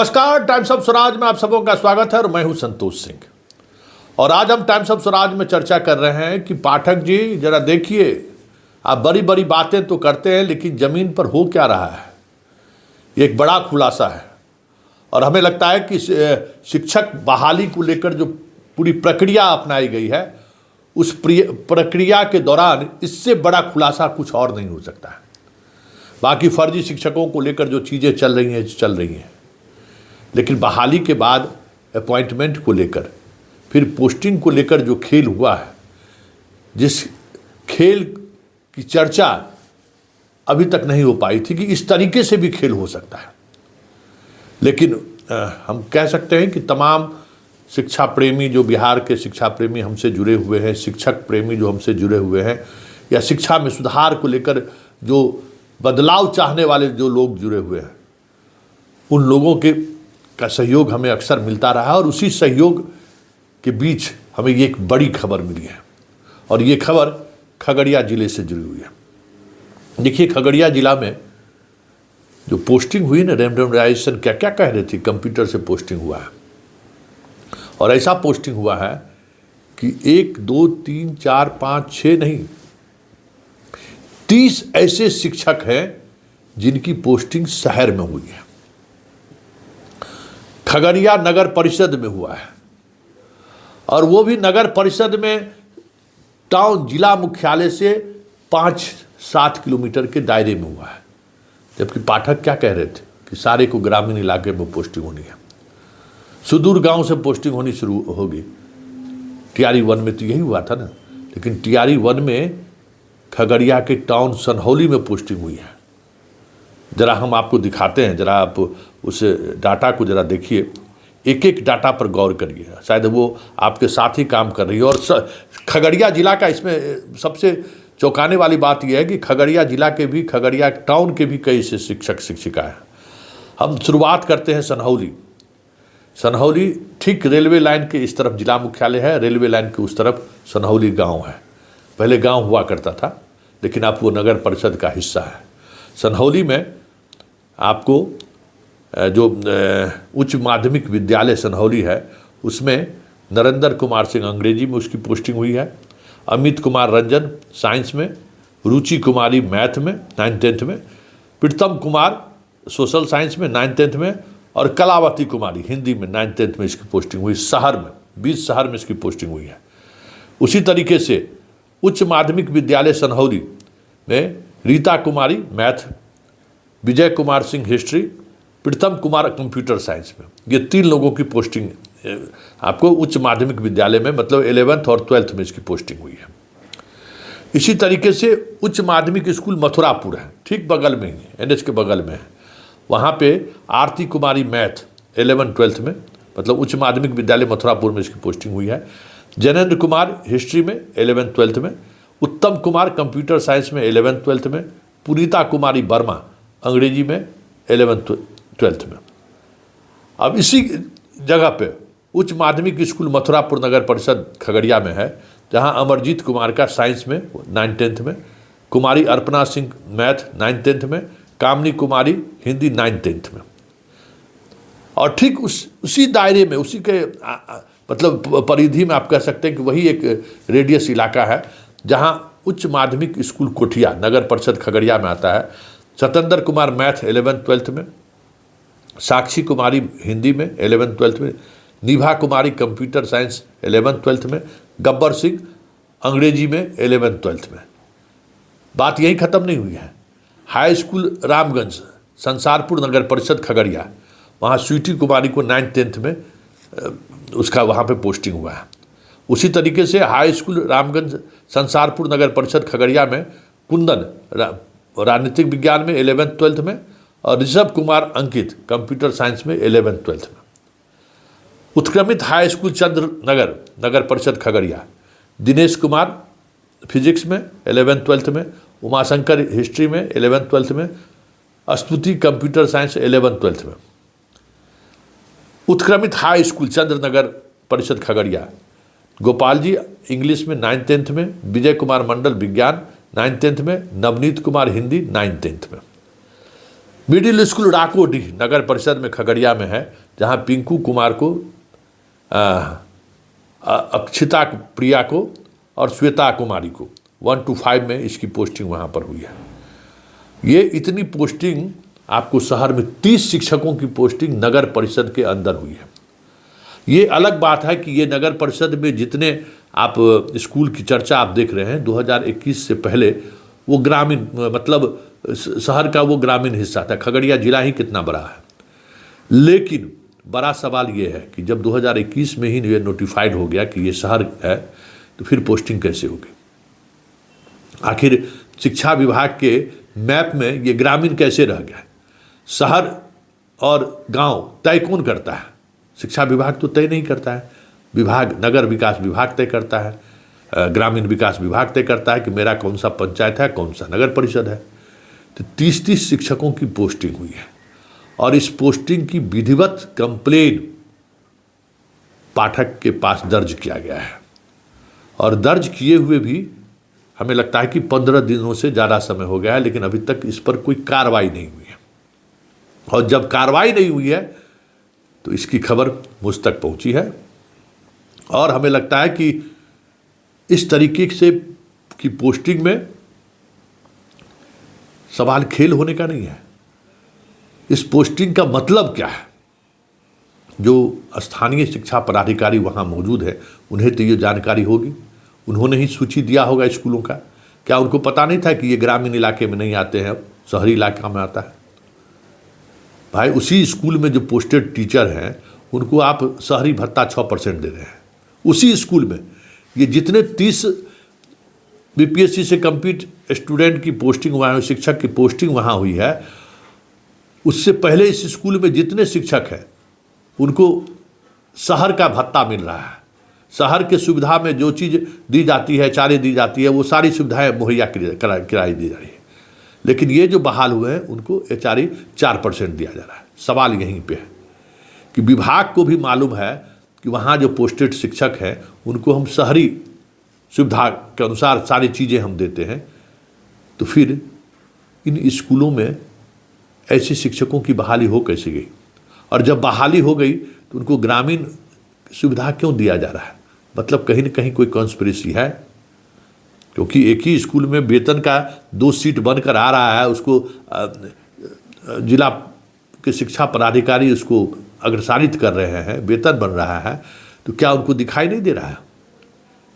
नमस्कार, times of Swaraj में आप सबों का स्वागत है और मैं हूं संतोष सिंह। और आज हम टाइम्स ऑफ स्वराज में चर्चा कर रहे हैं कि पाठक जी जरा देखिए, आप बड़ी बड़ी बातें तो करते हैं लेकिन जमीन पर हो क्या रहा है, ये एक बड़ा खुलासा है। और हमें लगता है कि शिक्षक बहाली को लेकर जो पूरी प्रक्रिया अपनाई गई है, उस प्रक्रिया के दौरान इससे बड़ा खुलासा कुछ और नहीं हो सकता है। बाकी फर्जी शिक्षकों को लेकर जो चीज़ें चल रही हैं, लेकिन बहाली के बाद अपॉइंटमेंट को लेकर, फिर पोस्टिंग को लेकर जो खेल हुआ है, जिस खेल की चर्चा अभी तक नहीं हो पाई थी कि इस तरीके से भी खेल हो सकता है। लेकिन हम कह सकते हैं कि तमाम शिक्षा प्रेमी, जो बिहार के शिक्षा प्रेमी हमसे जुड़े हुए हैं, शिक्षक प्रेमी जो हमसे जुड़े हुए हैं, या शिक्षा में सुधार को लेकर जो बदलाव चाहने वाले जो लोग जुड़े हुए हैं, उन लोगों का सहयोग हमें अक्सर मिलता रहा। और उसी सहयोग के बीच हमें ये एक बड़ी खबर मिली है, और ये खबर खगड़िया ज़िले से जुड़ी हुई है। देखिए, खगड़िया ज़िला में जो पोस्टिंग हुई ना, रेंडमाइजेशन क्या क्या कह रहे थे, कंप्यूटर से पोस्टिंग हुआ है। और ऐसा पोस्टिंग हुआ है कि 1 2 3 4 5 6 नहीं, 30 ऐसे शिक्षक हैं जिनकी पोस्टिंग शहर में हुई है, खगड़िया नगर परिषद में हुआ है। और वो भी नगर परिषद में टाउन जिला मुख्यालय से 5-7 किलोमीटर के दायरे में हुआ है। जबकि पाठक क्या कह रहे थे कि सारे को ग्रामीण इलाके में पोस्टिंग होनी है, सुदूर गांव से पोस्टिंग होनी शुरू होगी। टीआरई 1 में तो यही हुआ था ना, लेकिन टीआरई 1 में खगड़िया के टाउन सनहौली में पोस्टिंग हुई है। ज़रा हम आपको दिखाते हैं, ज़रा आप उस डाटा को ज़रा देखिए, एक एक डाटा पर गौर करिए, शायद वो आपके साथ ही काम कर रही है। और खगड़िया ज़िला का इसमें सबसे चौंकाने वाली बात यह है कि खगड़िया ज़िला के भी, खगड़िया टाउन के भी कई से शिक्षक शिक्षिका हैं। हम शुरुआत करते हैं सनहौली। सनहौली ठीक रेलवे लाइन के इस तरफ जिला मुख्यालय है, रेलवे लाइन के उस तरफ सनहौली गाँव है। पहले गाँव हुआ करता था, लेकिन अब वो नगर परिषद का हिस्सा है। सनहौली में आपको जो उच्च माध्यमिक विद्यालय सनहौली है, उसमें नरेंद्र कुमार सिंह अंग्रेजी में उसकी पोस्टिंग हुई है, अमित कुमार रंजन साइंस में, रुचि कुमारी मैथ में 9th-10th में, प्रीतम कुमार सोशल साइंस में 9th-10th में, और कलावती कुमारी हिंदी में 9th-10th में इसकी पोस्टिंग हुई। शहर में 20 शहर में इसकी पोस्टिंग हुई है। उसी तरीके से उच्च माध्यमिक विद्यालय सनहौली में Rita Kumari math, Vijay Kumar Singh history, Pritam Kumar computer science में, ये 3 लोगों की पोस्टिंग आपको उच्च माध्यमिक विद्यालय में, मतलब 11th और 12th में इसकी पोस्टिंग हुई है। इसी तरीके से उच्च माध्यमिक स्कूल मथुरापुर है, ठीक बगल में ही, NH के बगल में है। वहाँ पे आरती कुमारी मैथ 11th-12th में, मतलब उच्च माध्यमिक विद्यालय मथुरापुर में इसकी पोस्टिंग हुई है। जैनेन्द्र कुमार हिस्ट्री में 11th-12th में, उत्तम कुमार कंप्यूटर साइंस में 11th-12th में, पुनीता कुमारी वर्मा अंग्रेजी में 11th-12th में। अब इसी जगह पे उच्च माध्यमिक स्कूल मथुरापुर नगर परिषद खगड़िया में है, जहां अमरजीत कुमार का साइंस में 9th-10th में, कुमारी अर्पणा सिंह मैथ 9th-10th में, कामनी कुमारी हिंदी 9th-10th में। और ठीक उसी दायरे में, उसी के मतलब परिधि में आप कह सकते हैं कि वही एक रेडियस इलाका है जहां उच्च माध्यमिक स्कूल कोठिया नगर परिषद खगड़िया में आता है। सतेंद्र कुमार मैथ 11th-12th में, साक्षी कुमारी हिंदी में 11th-12th में, निभा कुमारी कंप्यूटर साइंस 11th-12th में, गब्बर सिंह अंग्रेजी में 11th-12th में। बात यही ख़त्म नहीं हुई है। हाई स्कूल रामगंज संसारपुर नगर परिषद खगड़िया, वहाँ स्वीटी कुमारी को 9th-10th में उसका वहाँ पे पोस्टिंग हुआ है। उसी तरीके से हाई स्कूल रामगंज संसारपुर नगर परिषद खगड़िया में कुंदन राजनीतिक विज्ञान में 11th-12th में, और ऋषभ कुमार अंकित कंप्यूटर साइंस में 11th-12th में। उत्क्रमित हाई स्कूल चंद्र नगर नगर परिषद खगड़िया, दिनेश कुमार फिजिक्स में 11th-12th में, उमाशंकर हिस्ट्री में 11th-12th में, स्तुति कंप्यूटर साइंस 11th-12th में। उत्क्रमित हाई स्कूल चंद्र नगर परिषद खगड़िया, गोपाल जी इंग्लिश में 9th-10th में, विजय कुमार मंडल विज्ञान 9th-10th में, नवनीत कुमार हिंदी 9th-10th में। मिडिल स्कूल डाकोडीह नगर परिषद में खगड़िया में है, जहां पिंकू कुमार को, अक्षिता प्रिया को और श्वेता कुमारी को 1 to 5 में इसकी पोस्टिंग वहाँ पर हुई है। ये इतनी पोस्टिंग आपको शहर में 30 शिक्षकों की पोस्टिंग नगर परिषद के अंदर हुई है। ये अलग बात है कि ये नगर परिषद में जितने आप स्कूल की चर्चा आप देख रहे हैं, 2021 से पहले वो ग्रामीण, मतलब शहर का वो ग्रामीण हिस्सा था। खगड़िया जिला ही कितना बड़ा है, लेकिन बड़ा सवाल ये है कि जब 2021 में ही ये नोटिफाइड हो गया कि ये शहर है, तो फिर पोस्टिंग कैसे होगी? आखिर शिक्षा विभाग के मैप में ये ग्रामीण कैसे रह गया? शहर और गांव तय कौन करता है? शिक्षा विभाग तो तय नहीं करता है, विभाग नगर विकास विभाग तय करता है, ग्रामीण विकास विभाग तय करता है कि मेरा कौन सा पंचायत है, कौन सा नगर परिषद है। तो 30 शिक्षकों की पोस्टिंग हुई है और इस पोस्टिंग की विधिवत कंप्लेन पाठक के पास दर्ज किया गया है और दर्ज किए हुए भी हमें लगता है कि 15 दिनों से ज़्यादा समय हो गया है, लेकिन अभी तक इस पर कोई कार्रवाई नहीं हुई है। और जब कार्रवाई नहीं हुई है तो इसकी खबर मुझ तक पहुंची है और हमें लगता है कि इस तरीके से की पोस्टिंग में सवाल खेल होने का नहीं है। इस पोस्टिंग का मतलब क्या है? जो स्थानीय शिक्षा पदाधिकारी वहाँ मौजूद है उन्हें तो ये जानकारी होगी, उन्होंने ही सूची दिया होगा स्कूलों का। क्या उनको पता नहीं था कि ये ग्रामीण इलाके में नहीं आते हैं, शहरी इलाका में आता है? भाई उसी स्कूल में जो पोस्टेड टीचर हैं उनको आप शहरी भत्ता 6% दे रहे हैं। उसी स्कूल में ये जितने 30 बीपीएससी से कंप्लीट स्टूडेंट की पोस्टिंग वहाँ, शिक्षक की पोस्टिंग वहाँ हुई है, उससे पहले इस स्कूल में जितने शिक्षक हैं उनको शहर का भत्ता मिल रहा है। शहर के सुविधा में जो चीज़ दी जाती है, चारे दी जाती है, वो सारी सुविधाएं मुहैया कराई दी जा रही है। लेकिन ये जो बहाल हुए हैं उनको एचआरई 4% दिया जा रहा है। सवाल यहीं पे है कि विभाग को भी मालूम है कि वहाँ जो पोस्टेड शिक्षक हैं उनको हम शहरी सुविधा के अनुसार सारी चीज़ें हम देते हैं, तो फिर इन स्कूलों में ऐसे शिक्षकों की बहाली हो कैसे गई? और जब बहाली हो गई तो उनको ग्रामीण सुविधा क्यों दिया जा रहा है? मतलब कहीं न कहीं कोई कॉन्स्पिरेसी है, क्योंकि एक ही स्कूल में वेतन का 2 सीट बनकर आ रहा है, उसको जिला के शिक्षा पदाधिकारी उसको अग्रसारित कर रहे हैं, वेतन बन रहा है, तो क्या उनको दिखाई नहीं दे रहा है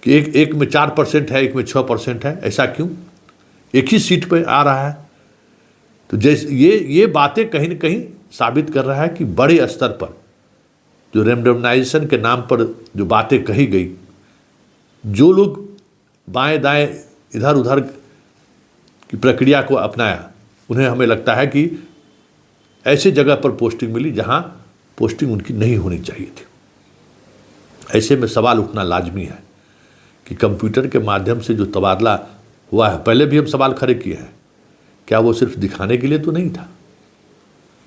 कि एक में 4% है, एक में 6% है? ऐसा क्यों? एक ही सीट पर आ रहा है। तो जैसे ये बातें कहीं न कहीं साबित कर रहा है कि बड़े स्तर पर जो रेंडमाइजेशन के नाम पर जो बातें कही गई, जो लोग बाएं दाएं इधर उधर की प्रक्रिया को अपनाया, उन्हें हमें लगता है कि ऐसे जगह पर पोस्टिंग मिली जहां पोस्टिंग उनकी नहीं होनी चाहिए थी। ऐसे में सवाल उठना लाजमी है कि कंप्यूटर के माध्यम से जो तबादला हुआ है, पहले भी हम सवाल खड़े किए हैं, क्या वो सिर्फ दिखाने के लिए तो नहीं था?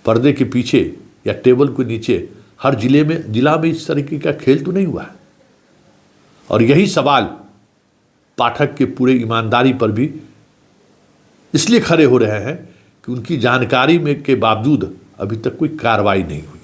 पर्दे के पीछे या टेबल के नीचे हर जिला में इस तरीके का खेल तो नहीं हुआ है। और यही सवाल पाठक के पूरे ईमानदारी पर भी इसलिए खड़े हो रहे हैं कि उनकी जानकारी में के बावजूद अभी तक कोई कार्रवाई नहीं हुई।